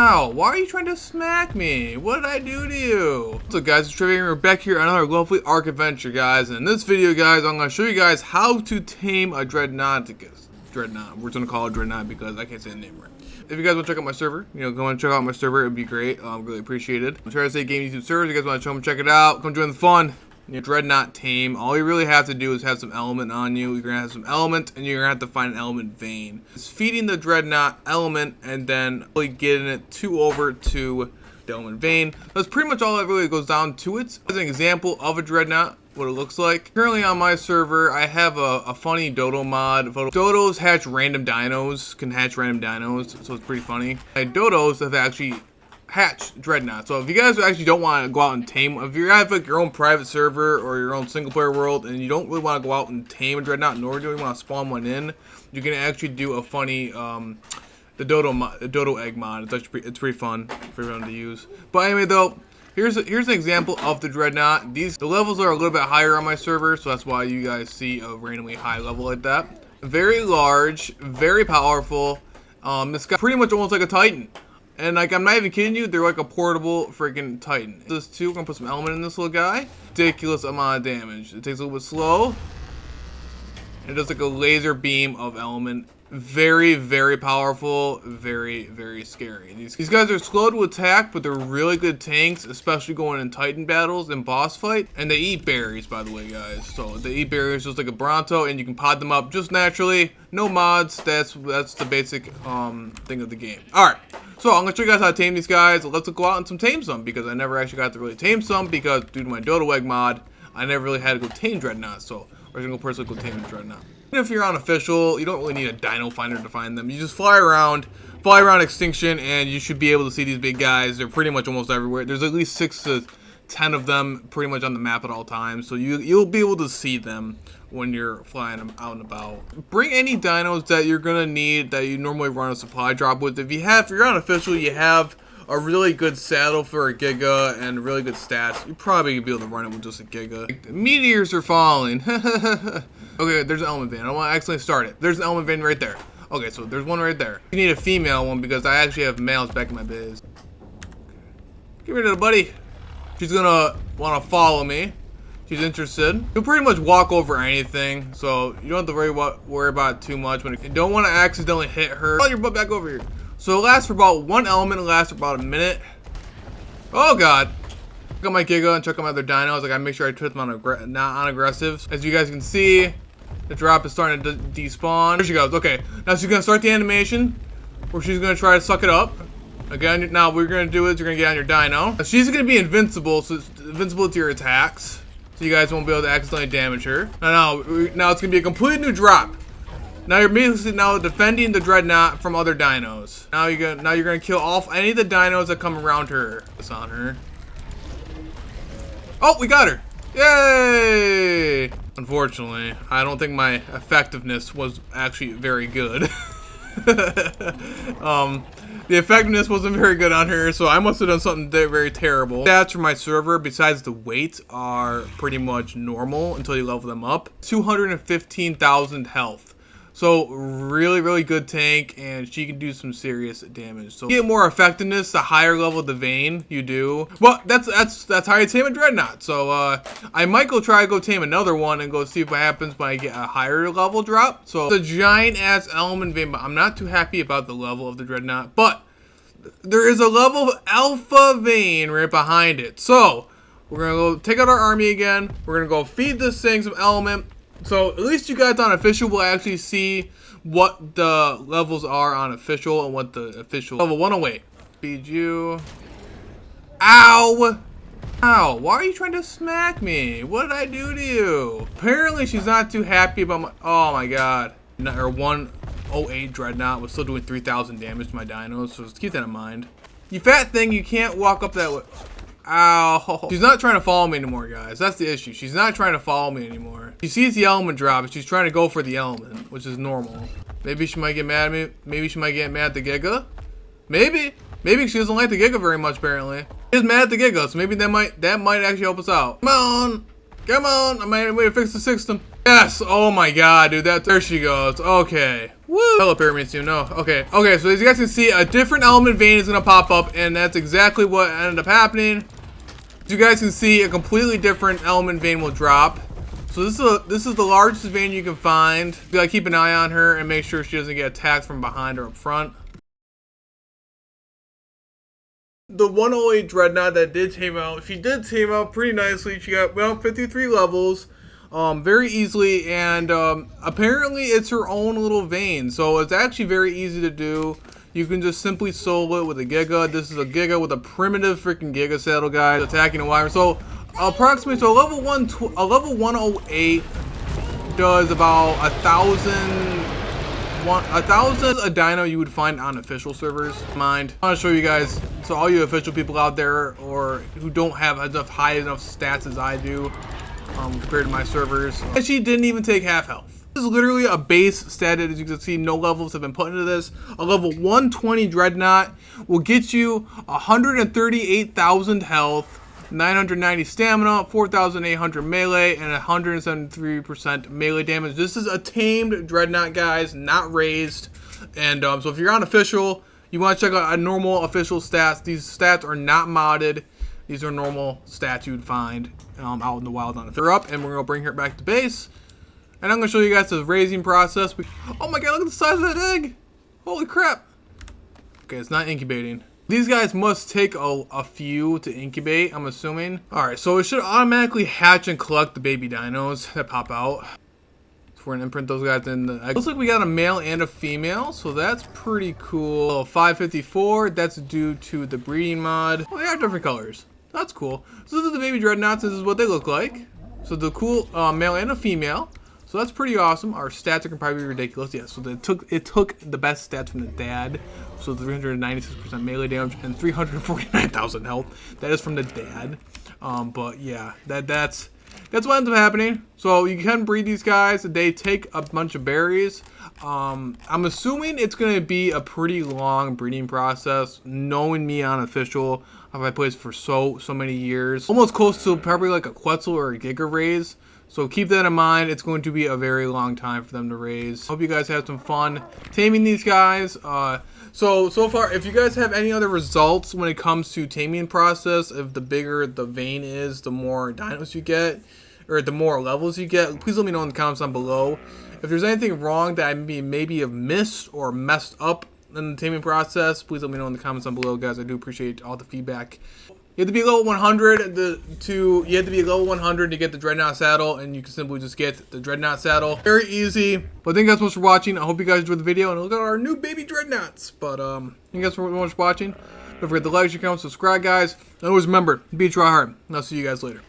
Ow, why are you trying to smack me? What did I do to you? What's up guys, it's Trevor, we're back here on another lovely Ark adventure guys. And in this video guys, I'm going to show you guys how to tame a Dreadnoughtus. Dreadnought, we're going to call it Dreadnought because I can't say the name right. If you guys want to check out my server, go and check out my server, it'd be great, really appreciated. I'm trying to say game YouTube servers, if you guys want to come check it out, come join the fun. Dreadnought tame, all you really have to do is have some element on you. You're gonna have some element and you're gonna have to find an element vein. It's feeding the Dreadnought element and then really getting it over to the element vein. That's pretty much all that really goes down to it. As an example of a Dreadnought, what it looks like. Currently on my server, I have a funny dodo mod. Dodos hatch random dinos, can hatch random dinos, so it's pretty funny. Dodos have actually hatch Dreadnought. So if you guys actually don't want to go out and tame, if you have like your own private server or your own single player world and you don't really want to go out and tame a Dreadnought, nor do you want to spawn one in, you can actually do a funny the dodo egg mod. It's actually it's pretty fun to use. But anyway though, here's an example of the Dreadnought. The levels are a little bit higher on my server, so that's why you guys see a randomly high level like that. Very large, very powerful. This guy pretty much almost like a Titan. And like, I'm not even kidding you, they're like a portable freaking Titan. This too, we're gonna put some element in this little guy. Ridiculous amount of damage. It takes a little bit slow. And it does like a laser beam of element. Very, very powerful. Very, very scary. These guys are slow to attack, but they're really good tanks, especially going in Titan battles and boss fight. And they eat berries, by the way, guys. So they eat berries just like a Bronto, and you can pod them up just naturally. No mods. That's the basic thing of the game. Alright. So I'm gonna show you guys how to tame these guys. Let's go out and tame some because I never actually got to really tame some because due to my dodo egg mod, I never really had to go tame Dreadnought. So we're gonna go personally go tame the Dreadnought. Even if you're on official, you don't really need a dino finder to find them. You just fly around Extinction, and you should be able to see these big guys. They're pretty much almost everywhere. There's at least 6 to 10 of them pretty much on the map at all times. So you'll be able to see them when you're flying them out and about. Bring any dinos that you're gonna need that you normally run a supply drop with. If you're on official, you have a really good saddle for a Giga and really good stats. You're probably gonna be able to run it with just a Giga. Like, meteors are falling. Okay, there's an element vein. I don't want to accidentally start it. There's an element vein right there. Okay, so there's one right there. You need a female one because I actually have males back in my biz. Get rid of the buddy. She's gonna want to follow me. She's interested. You'll pretty much walk over anything, so you don't have to worry about it too much. You don't want to accidentally hit her. Oh, your butt back over here. So it lasts for about 1 element. It lasts for about a minute. Oh god. Check out my Giga and check out my other dinos. Like I make sure I put them on not on aggressives. As you guys can see, the drop is starting to despawn. There she goes. Okay, now she's gonna start the animation where she's gonna try to suck it up. Again, now what we're gonna do is you're gonna get on your dino. Now, she's gonna be invincible, so it's invincible to your attacks. So you guys won't be able to accidentally damage her. Now it's gonna be a completely new drop. Now you're basically defending the Dreadnought from other dinos. Now you're gonna kill any of the dinos that come around her. It's on her. Oh, we got her! Yay! Unfortunately, I don't think my effectiveness was actually very good. The effectiveness wasn't very good on her, so I must have done something very terrible. Stats for my server, besides the weight, are pretty much normal until you level them up. 215,000 health. So really, really good tank, and she can do some serious damage. So you get more effectiveness the higher level of the vein you do. Well, that's how you tame a Dreadnought. So I might try to go tame another one and go see what happens when I get a higher level drop. So it's a giant ass element vein, but I'm not too happy about the level of the Dreadnought. But there is a level of alpha vein right behind it. So we're gonna go take out our army again. We're gonna go feed this thing some element. So at least you guys on official will actually see what the levels are on official and what the official level 108. Feed you. Ow! Ow! Why are you trying to smack me? What did I do to you? Apparently she's not too happy about my. Oh my god. Her 108 Dreadnought was still doing 3,000 damage to my dinos, so just keep that in mind. You fat thing, you can't walk up that way. Ow. She's not trying to follow me anymore, guys. That's the issue. She's not trying to follow me anymore. She sees the element drop, and she's trying to go for the element, which is normal. Maybe she might get mad at me. Maybe she might get mad at the Giga. Maybe. Maybe she doesn't like the Giga very much, apparently. She's mad at the Giga, so maybe that might actually help us out. Come on. Come on. I might wait to fix the system. Yes, oh my god, dude, there she goes. Okay. Woo! Hello, Pyramid Team, no. Okay, so as you guys can see, a different element vein is gonna pop up, and that's exactly what ended up happening. As you guys can see, a completely different element vein will drop. So this is the largest vein you can find. You gotta keep an eye on her and make sure she doesn't get attacked from behind or up front. The 108 Dreadnought that did tame out, she did tame out pretty nicely. She got about 53 levels. Very easily, and apparently it's her own little vein, so it's actually very easy to do. You can just simply solo it with a Giga. This is a Giga with a primitive freaking Giga saddle, guys, attacking a wire. So approximately, so a level 108 does about 1,000 a dino you would find on official servers. Mind, I want to show you guys, so all you official people out there or who don't have enough high enough stats as I do. Compared to my servers. And she didn't even take half health. This is literally a base stat. As you can see, no levels have been put into this. A level 120 Dreadnought will get you 138,000 health, 990 stamina, 4,800 melee, and 173% melee damage. This is a tamed Dreadnought, guys, not raised. And so if you're on official, you want to check out a normal official stats. These stats are not modded. These are normal stats you would find out in the wild on it. They're up, and we're going to bring her back to base. And I'm going to show you guys the raising process. Oh my god, look at the size of that egg! Holy crap! Okay, it's not incubating. These guys must take a few to incubate, I'm assuming. Alright, so it should automatically hatch and collect the baby dinos that pop out. So we're going to imprint those guys in the egg. Looks like we got a male and a female, so that's pretty cool. 554, that's due to the breeding mod. Oh, they are different colors. That's cool. So this is the baby Dreadnoughts. This is what they look like. So the cool male and a female. So that's pretty awesome. Our stats are probably ridiculous. Yeah. So it took the best stats from the dad. So 396% melee damage and 349,000 health. That is from the dad. But yeah, that's what ends up happening. So you can breed these guys. They take a bunch of berries. I'm assuming it's going to be a pretty long breeding process. Knowing me on official, I've played for so many years. Almost close to probably like a Quetzal or a Giga raise. So keep that in mind. It's going to be a very long time for them to raise. Hope you guys have some fun taming these guys. So far, if you guys have any other results when it comes to taming process, if the bigger the vein is, the more dinos you get, or the more levels you get, please let me know in the comments down below. If there's anything wrong that I maybe have missed or messed up in the taming process, please let me know in the comments down below, guys. I do appreciate all the feedback. You have to be level 100 to get the Dreadnought saddle, and you can simply just get the Dreadnought saddle. Very easy. But thank you guys so much for watching. I hope you guys enjoyed the video, and look at our new baby Dreadnoughts. But thank you guys so much for watching. Don't forget to like, share, comment, subscribe, guys. And always remember, be try hard. And I'll see you guys later.